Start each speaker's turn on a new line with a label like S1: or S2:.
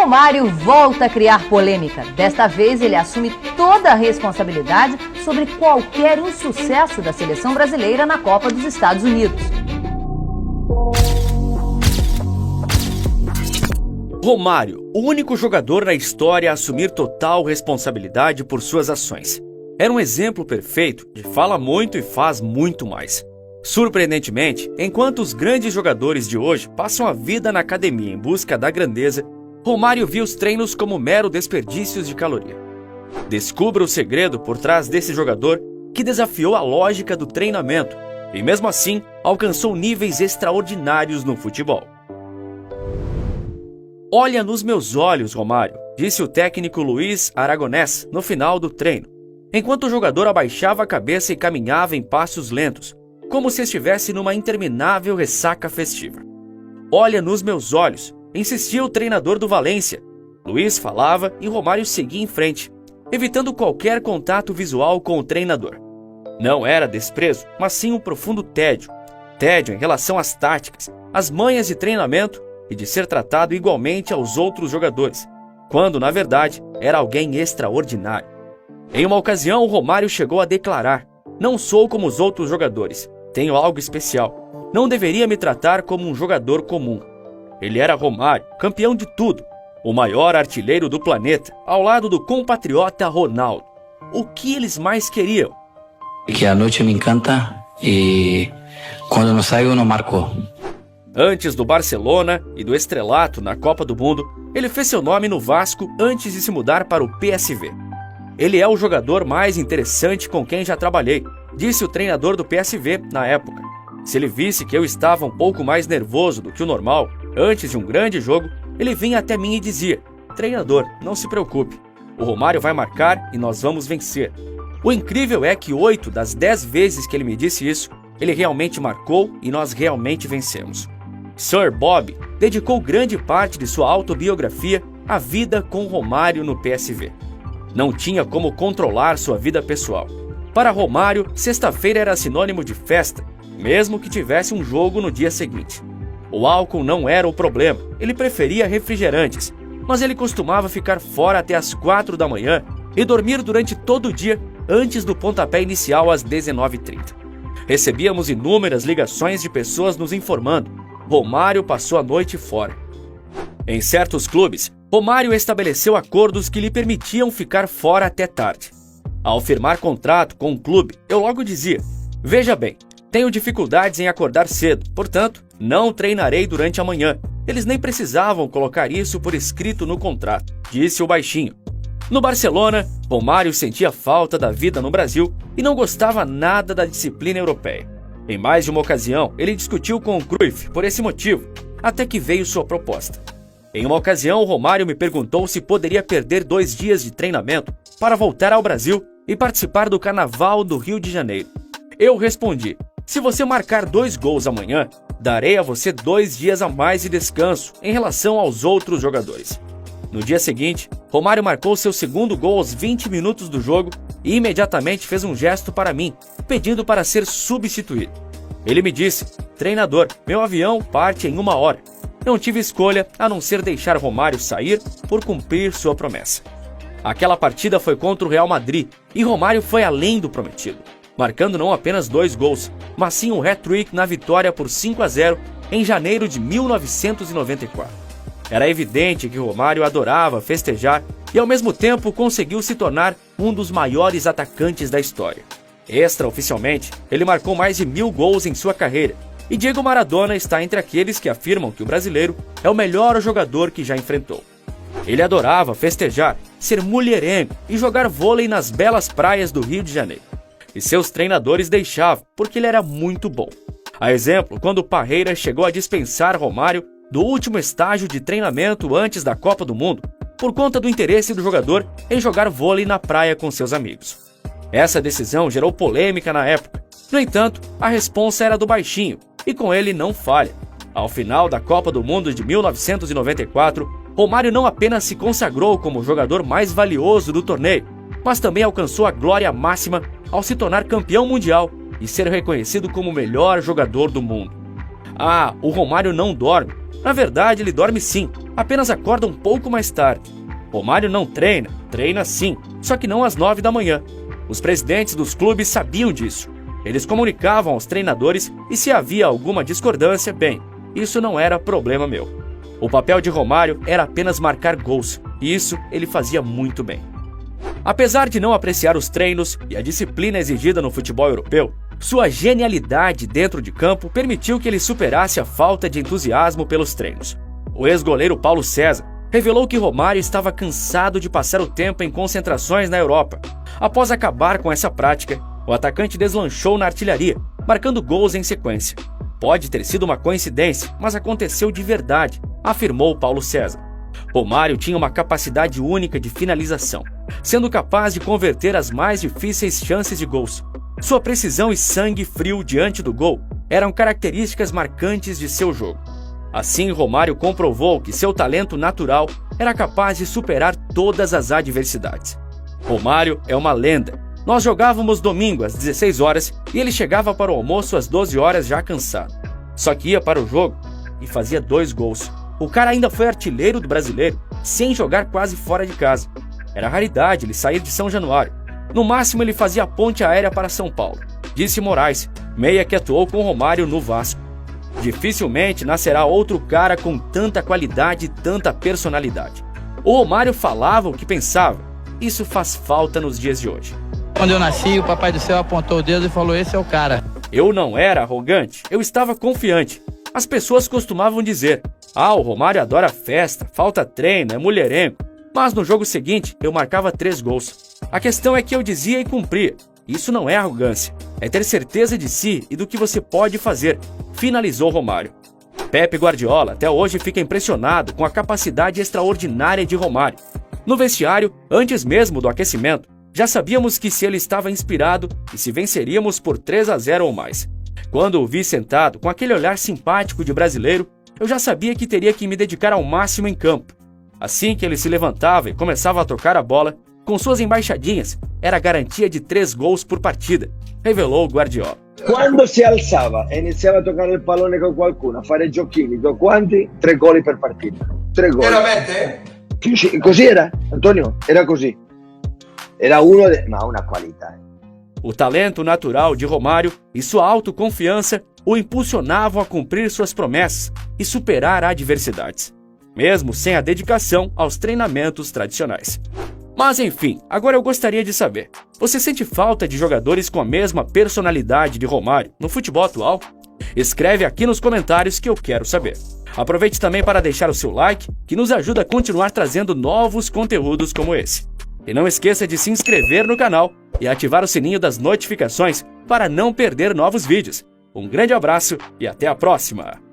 S1: Romário volta a criar polêmica. Desta vez, ele assume toda a responsabilidade sobre qualquer insucesso da seleção brasileira na Copa dos Estados Unidos.
S2: Romário, o único jogador na história a assumir total responsabilidade por suas ações. Era um exemplo perfeito de fala muito e faz muito mais. Surpreendentemente, enquanto os grandes jogadores de hoje passam a vida na academia em busca da grandeza, Romário via os treinos como mero desperdícios de caloria. Descubra o segredo por trás desse jogador que desafiou a lógica do treinamento e, mesmo assim, alcançou níveis extraordinários no futebol. "Olha nos meus olhos, Romário", disse o técnico Luiz Aragonés no final do treino, enquanto o jogador abaixava a cabeça e caminhava em passos lentos, como se estivesse numa interminável ressaca festiva. "Olha nos meus olhos", insistia o treinador do Valência. Luiz falava e Romário seguia em frente, evitando qualquer contato visual com o treinador. Não era desprezo, mas sim um profundo tédio. Tédio em relação às táticas, às manhas de treinamento e de ser tratado igualmente aos outros jogadores, quando, na verdade, era alguém extraordinário. Em uma ocasião, o Romário chegou a declarar: "Não sou como os outros jogadores, tenho algo especial. Não deveria me tratar como um jogador comum." Ele era Romário, campeão de tudo, o maior artilheiro do planeta, ao lado do compatriota Ronaldo. O que eles mais queriam?
S3: Que a noite me encanta e quando não saio não marco.
S2: Antes do Barcelona e do estrelato na Copa do Mundo, ele fez seu nome no Vasco antes de se mudar para o PSV. "Ele é o jogador mais interessante com quem já trabalhei", disse o treinador do PSV na época. "Se ele visse que eu estava um pouco mais nervoso do que o normal, antes de um grande jogo, ele vinha até mim e dizia: 'Treinador, não se preocupe, o Romário vai marcar e nós vamos vencer.'" O incrível é que 8 das 10 vezes que ele me disse isso, ele realmente marcou e nós realmente vencemos. Sir Bob dedicou grande parte de sua autobiografia à vida com Romário no PSV. Não tinha como controlar sua vida pessoal. Para Romário, sexta-feira era sinônimo de festa, mesmo que tivesse um jogo no dia seguinte. O álcool não era o problema, ele preferia refrigerantes, mas ele costumava ficar fora até as 4 da manhã e dormir durante todo o dia antes do pontapé inicial às 19h30. Recebíamos inúmeras ligações de pessoas nos informando: Romário passou a noite fora. Em certos clubes, Romário estabeleceu acordos que lhe permitiam ficar fora até tarde. Ao firmar contrato com um clube, eu logo dizia: "Veja bem, tenho dificuldades em acordar cedo, portanto, não treinarei durante a manhã." Eles nem precisavam colocar isso por escrito no contrato, disse o baixinho. No Barcelona, Romário sentia falta da vida no Brasil e não gostava nada da disciplina europeia. Em mais de uma ocasião, ele discutiu com o Cruyff por esse motivo, até que veio sua proposta. Em uma ocasião, Romário me perguntou se poderia perder 2 dias de treinamento para voltar ao Brasil e participar do Carnaval do Rio de Janeiro. Eu respondi: "Se você marcar 2 gols amanhã, darei a você 2 dias a mais de descanso em relação aos outros jogadores." No dia seguinte, Romário marcou seu segundo gol aos 20 minutos do jogo e imediatamente fez um gesto para mim, pedindo para ser substituído. Ele me disse: "Treinador, meu avião parte em 1 hora." Não tive escolha a não ser deixar Romário sair por cumprir sua promessa. Aquela partida foi contra o Real Madrid e Romário foi além do prometido, marcando não apenas 2 gols, mas sim um hat-trick na vitória por 5-0 em janeiro de 1994. Era evidente que Romário adorava festejar e ao mesmo tempo conseguiu se tornar um dos maiores atacantes da história. Extraoficialmente, ele marcou mais de 1000 gols em sua carreira, e Diego Maradona está entre aqueles que afirmam que o brasileiro é o melhor jogador que já enfrentou. Ele adorava festejar, ser mulherengo e jogar vôlei nas belas praias do Rio de Janeiro. E seus treinadores deixavam, porque ele era muito bom. A exemplo, quando Parreira chegou a dispensar Romário do último estágio de treinamento antes da Copa do Mundo, por conta do interesse do jogador em jogar vôlei na praia com seus amigos. Essa decisão gerou polêmica na época. No entanto, a responsa era do baixinho, e com ele não falha. Ao final da Copa do Mundo de 1994, Romário não apenas se consagrou como o jogador mais valioso do torneio, mas também alcançou a glória máxima ao se tornar campeão mundial e ser reconhecido como o melhor jogador do mundo. Ah, o Romário não dorme. Na verdade, ele dorme sim, apenas acorda um pouco mais tarde. Romário não treina, treina sim, só que não às 9 da manhã. Os presidentes dos clubes sabiam disso. Eles comunicavam aos treinadores e se havia alguma discordância, bem, isso não era problema meu. O papel de Romário era apenas marcar gols, e isso ele fazia muito bem. Apesar de não apreciar os treinos e a disciplina exigida no futebol europeu, sua genialidade dentro de campo permitiu que ele superasse a falta de entusiasmo pelos treinos. O ex-goleiro Paulo César revelou que Romário estava cansado de passar o tempo em concentrações na Europa. Após acabar com essa prática, o atacante deslanchou na artilharia, marcando gols em sequência. Pode ter sido uma coincidência, mas aconteceu de verdade, afirmou Paulo César. Romário tinha uma capacidade única de finalização, sendo capaz de converter as mais difíceis chances de gols. Sua precisão e sangue frio diante do gol eram características marcantes de seu jogo. Assim, Romário comprovou que seu talento natural era capaz de superar todas as adversidades. Romário é uma lenda. Nós jogávamos domingo às 16 horas e ele chegava para o almoço às 12 horas já cansado. Só que ia para o jogo e fazia 2 gols. O cara ainda foi artilheiro do Brasileiro, sem jogar quase fora de casa. Era raridade ele sair de São Januário. No máximo ele fazia a ponte aérea para São Paulo, disse Moraes, meia que atuou com Romário no Vasco. Dificilmente nascerá outro cara com tanta qualidade e tanta personalidade. O Romário falava o que pensava. Isso faz falta nos dias de hoje.
S3: Quando eu nasci, o Papai do Céu apontou o dedo e falou: esse é o cara.
S2: Eu não era arrogante, eu estava confiante. As pessoas costumavam dizer: o Romário adora festa, falta treino, é mulherengo. Mas no jogo seguinte, eu marcava 3 gols. A questão é que eu dizia e cumpria. Isso não é arrogância, é ter certeza de si e do que você pode fazer, finalizou Romário. Pepe Guardiola até hoje fica impressionado com a capacidade extraordinária de Romário. No vestiário, antes mesmo do aquecimento, já sabíamos que se ele estava inspirado e se venceríamos por 3-0 ou mais. Quando o vi sentado com aquele olhar simpático de brasileiro, eu já sabia que teria que me dedicar ao máximo em campo. Assim que ele se levantava e começava a tocar a bola, com suas embaixadinhas, era garantia de 3 gols por partida, revelou Guardiola.
S4: Quando si alzava e iniziava a toccare il pallone con qualcuno, a fare giochini, quanti? 3 gol per partita. 3 gol.
S5: Veramente?
S4: Così era, Antonio? Era così. Era ma una qualità.
S2: O talento natural de Romário e sua autoconfiança o impulsionavam a cumprir suas promessas e superar adversidades, mesmo sem a dedicação aos treinamentos tradicionais. Mas enfim, agora eu gostaria de saber, você sente falta de jogadores com a mesma personalidade de Romário no futebol atual? Escreve aqui nos comentários que eu quero saber. Aproveite também para deixar o seu like, que nos ajuda a continuar trazendo novos conteúdos como esse. E não esqueça de se inscrever no canal e ativar o sininho das notificações para não perder novos vídeos. Um grande abraço e até a próxima!